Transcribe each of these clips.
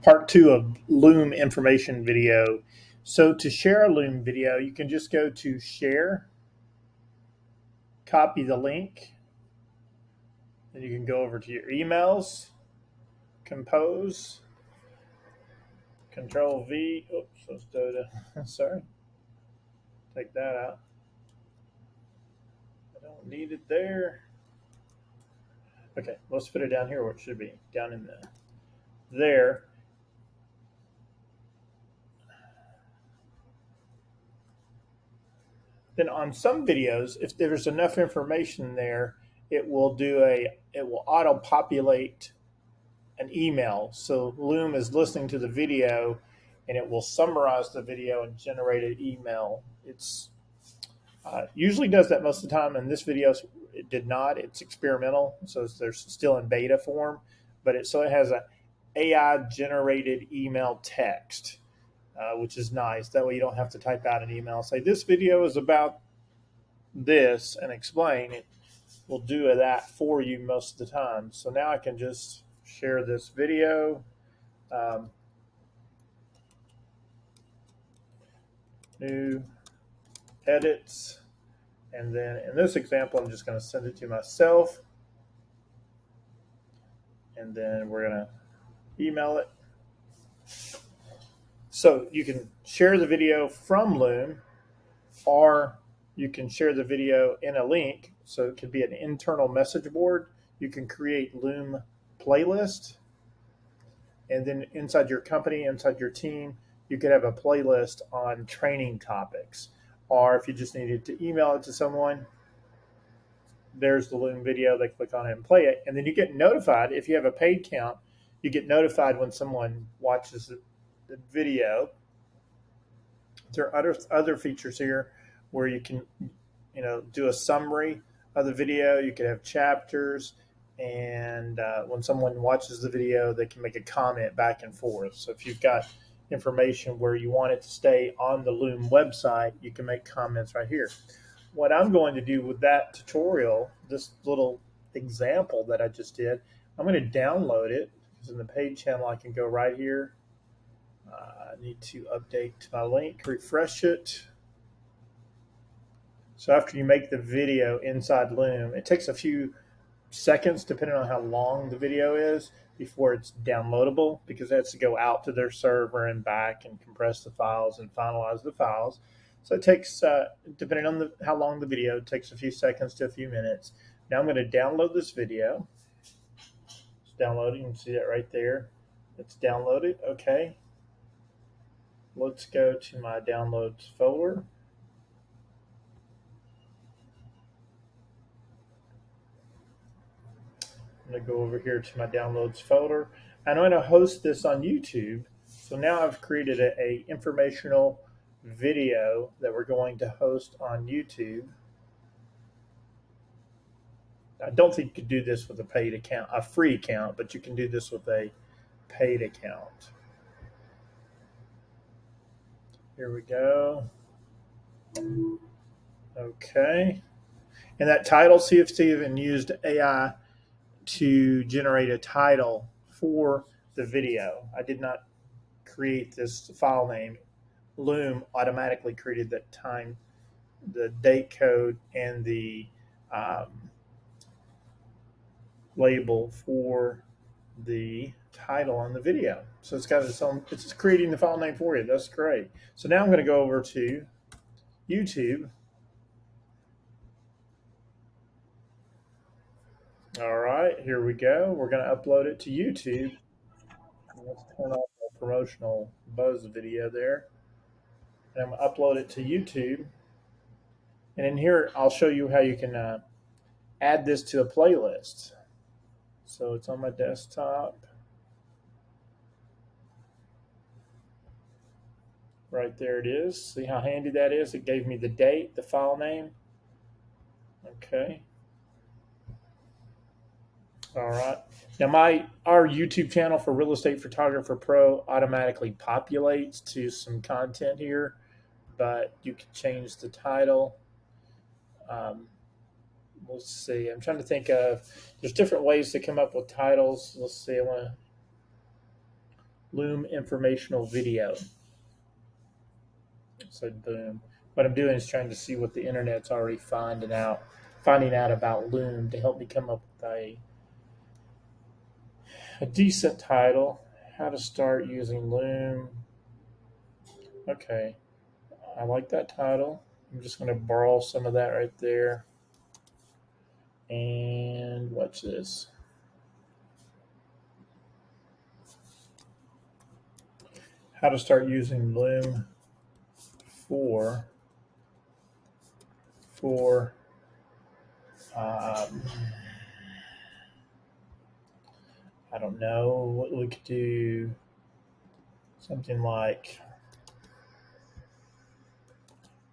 Part 2 of Loom information video. So to share a Loom video, you can just go to Share, copy the link, and you can go over to your emails, Compose, Control V. Oops, let's do it. Sorry. Take that out. I don't need it there. Okay, let's put it down here where it should be, down in there. Then on some videos, if there's enough information there, it will auto populate an email. So Loom is listening to the video and it will summarize the video and generate an email. It's usually does that most of the time. In this video, it did not. It's experimental, so they're still in beta form. But it has a AI generated email text, which is nice. That way you don't have to type out an email and say, this video is about this and explain. It will do that for you most of the time. So now I can just share this video. New edits. And then in this example, I'm just going to send it to myself. And then we're going to email it. So you can share the video from Loom, or you can share the video in a link. So it could be an internal message board. You can create Loom playlist. And then inside your company, inside your team, you could have a playlist on training topics. Or if you just needed to email it to someone, there's the Loom video. They click on it and play it. And then you get notified. If you have a paid account, you get notified when someone watches the video. There are other features here where you can do a summary of the video. You could have chapters. And when someone watches the video, they can make a comment back and forth. So if you've got information where you want it to stay on the Loom website, you can make comments right here. What I'm going to do with that tutorial, this little example that I just did, I'm going to download it. Because in the paid channel, I can go right here. I need to update my link, refresh it. So after you make the video inside Loom, it takes a few seconds, depending on how long the video is, before it's downloadable, because it has to go out to their server and back and compress the files and finalize the files. So it takes, depending on how long the video, it takes a few seconds to a few minutes. Now I'm going to download this video. It's downloading. You can see that right there. It's downloaded. Okay. Let's go to my downloads folder. I'm going to go over here to my downloads folder. And I'm going to host this on YouTube. So now I've created a informational video that we're going to host on YouTube. I don't think you could do this with a paid account, a free account, but you can do this with a paid account. Here we go. Okay. And that title, see if Steven used AI to generate a title for the video. I did not create this file name. Loom automatically created that time, the date code, and the label for the title on the video. So it's got its own, it's creating the file name for you. That's great. So now I'm going to go over to YouTube. All right, here we go. We're going to upload it to YouTube. Let's turn off the promotional buzz video there. And I'm going to upload it to YouTube. And in here, I'll show you how you can add this to a playlist. So it's on my desktop. Right there it is. See how handy that is? It gave me the date, the file name. Okay. All right. Now our YouTube channel for Real Estate Photographer Pro automatically populates to some content here, but you can change the title. Let's see. I'm trying to think of, there's different ways to come up with titles. Let's see. I want to Loom informational video. So boom. What I'm doing is trying to see what the internet's already finding out about Loom to help me come up with a decent title. How to start using Loom. Okay, I like that title. I'm just going to borrow some of that right there. And watch this. How to start using Loom for I don't know what we could do. Something like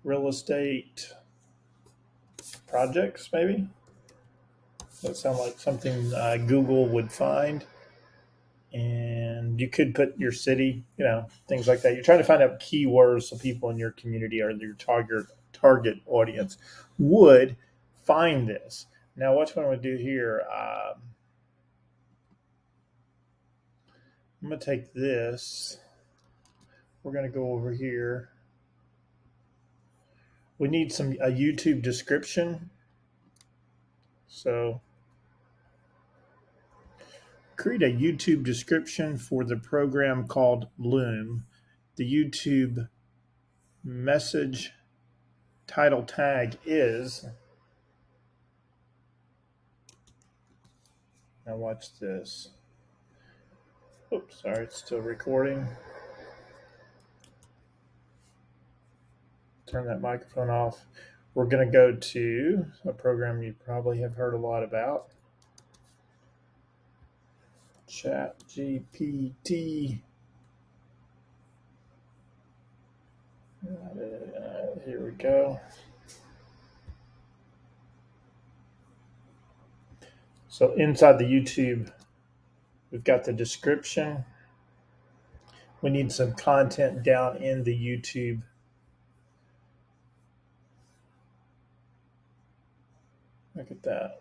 real estate projects, maybe. That sound like something Google would find. And you could put your city, things like that. You're trying to find out keywords so people in your community or your target audience would find this. Now, watch what I'm going to do here. I'm going to take this. We're going to go over here. We need a YouTube description. So create a YouTube description for the program called Loom. The YouTube message title tag is, now watch this. Oops, sorry, it's still recording. Turn that microphone off. We're going to go to a program you probably have heard a lot about. ChatGPT. Here we go. So inside the YouTube, we've got the description. We need some content down in the YouTube. Look at that.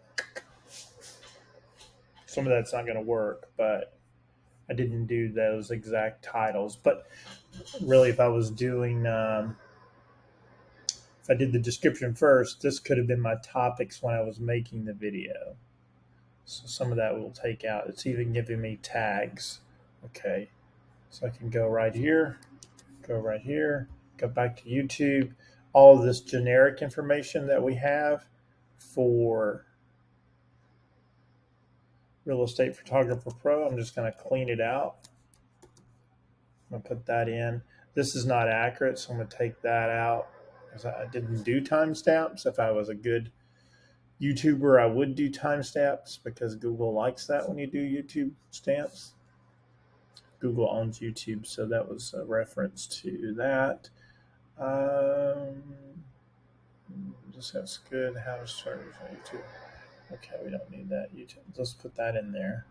Some of that's not going to work, but I didn't do those exact titles. But really, if I was doing, if I did the description first, this could have been my topics when I was making the video. So some of that will take out. It's even giving me tags. Okay. So I can go right here, go back to YouTube. All of this generic information that we have for Real Estate Photographer Pro, I'm just going to clean it out. I'm going to put that in. This is not accurate, so I'm going to take that out because I didn't do timestamps. If I was a good YouTuber, I would do timestamps because Google likes that when you do YouTube stamps. Google owns YouTube, so that was a reference to that. That's good. How to start using YouTube. Okay, we don't need that. YouTube. Let's put that in there.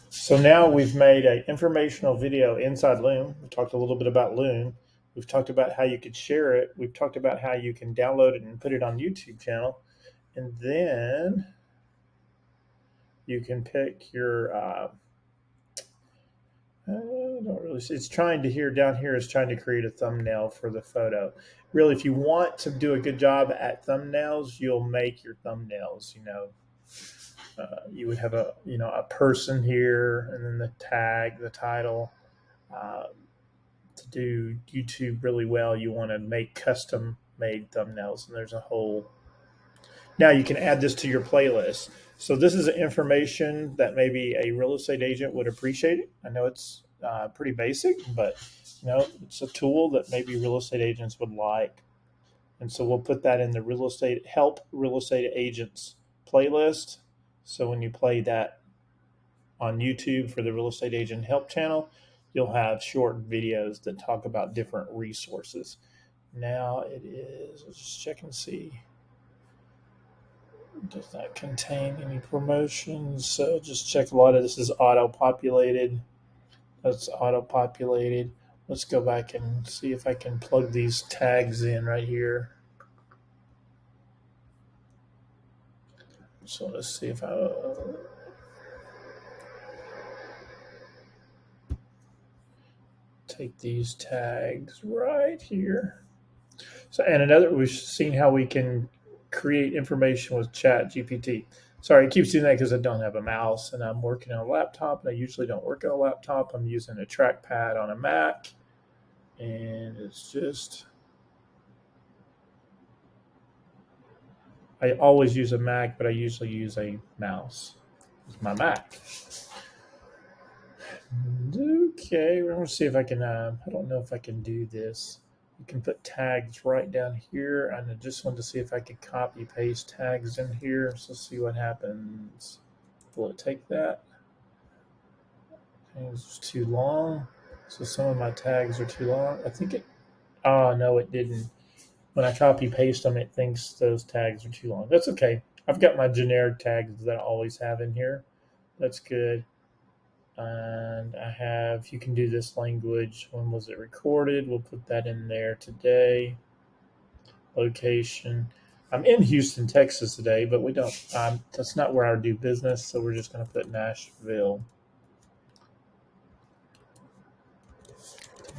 So now we've made an informational video inside Loom. We talked a little bit about Loom. We've talked about how you could share it. We've talked about how you can download it and put it on YouTube channel. And then you can pick your, I don't really see. It's trying to down here is trying to create a thumbnail for the photo. Really, if you want to do a good job at thumbnails, you'll make your thumbnails, you would have a person here and then the tag, the title. To do YouTube really well, you want to make custom made thumbnails, and there's a whole. Now you can add this to your playlist. So this is information that maybe a real estate agent would appreciate. I know it's pretty basic, but it's a tool that maybe real estate agents would like. And so we'll put that in the real estate agents playlist. So when you play that on YouTube for the Real Estate Agent Help channel, you'll have short videos that talk about different resources. Now it is, let's just check and see. Does not contain any promotions. So just check. A lot of this is auto-populated. That's auto-populated. Let's go back and see if I can plug these tags in right here. So let's see if I, take these tags right here. So, and another, we've seen how we can create information with Chat GPT. Sorry, it keeps doing that because I don't have a mouse and I'm working on a laptop, and I usually don't work on a laptop. I'm using a trackpad on a Mac, and it's just, I always use a Mac, but I usually use a mouse with my Mac. Okay, we're going to see if I can, I don't know if I can do this. You can put tags right down here, and I just wanted to see if I could copy paste tags in here. So see what happens. Will it take that? It's too long. So some of my tags are too long. I think it, oh no, it didn't. When I copy paste them, it thinks those tags are too long. That's okay. I've got my generic tags that I always have in here. That's good. And I have, you can do this language. When was it recorded? We'll put that in there today. Location. I'm in Houston, Texas today, but we don't, that's not where I do business. So we're just going to put Nashville.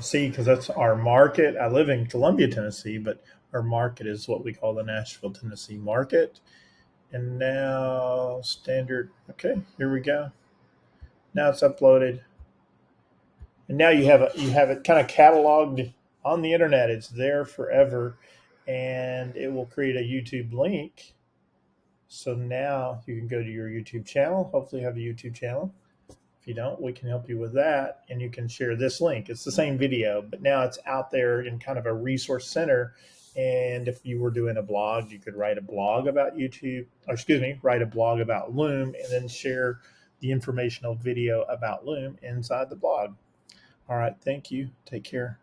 See, because that's our market. I live in Columbia, Tennessee, but our market is what we call the Nashville, Tennessee market. And now standard. Okay, here we go. Now it's uploaded, and now you have it kind of cataloged on the internet. It's there forever, and it will create a YouTube link. So now you can go to your YouTube channel. Hopefully, you have a YouTube channel. If you don't, we can help you with that, and you can share this link. It's the same video, but now it's out there in kind of a resource center. And if you were doing a blog, you could write a blog about YouTube, or excuse me, write a blog about Loom, and then share the informational video about Loom inside the blog. All right, thank you. Take care.